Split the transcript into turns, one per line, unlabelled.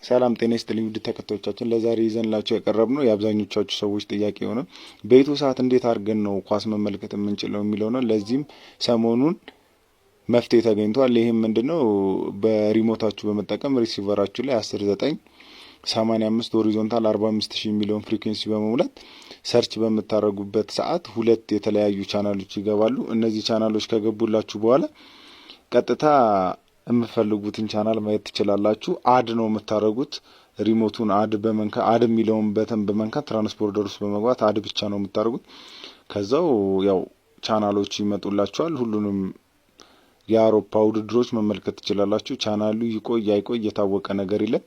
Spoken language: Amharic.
ሰላም ጤና ይስጥልኝ ውድ ተከታዮቻችን ለዛሬ ይዘንላችሁ የቀረብነው የአብዛኞቻችሁ ሰዎች ጥያቄ ሆነ በኢትዮ ሰዓት እንዴት አድርገን ነው ኳስ መመልከት የምንችለው የሚለው ነው። ለዚህም ሰሞኑን መፍትሄ ተገኝቷል። ይሄም ምንድነው በሪሞታችሁ በመጠቀም ሪሲቨራችሁ ላይ 10985 ሆሪዞንታል 45000 የሚለውን ፍሪኩዌንሲ በመሙላት ሰርች በመታረጉበት ሰዓት ሁለት የተለያዩ ቻናሎች ይገባሉ። እነዚህ ቻናሎች ከገቡላችሁ በኋላ ቀጥታ የምፈልጉትን ቻናል ማየት ትችላላችሁ። አድ ነው የምታረጉት። ሪሞቱን አድ በመንካ አድ የሚለውን በተን በመንካ ትራንስፖርተር ውስጥ በመግባት አድ ብቻ ነው የምታረጉት። ከዛው ያው ቻናሎች ይመጡላችኋል። ሁሉንም የአውሮፓ ውድድሮች መመልከት ትችላላችሁ። ቻናሉ ይቆይ አይቆይ የታወቀ ነገር የለም።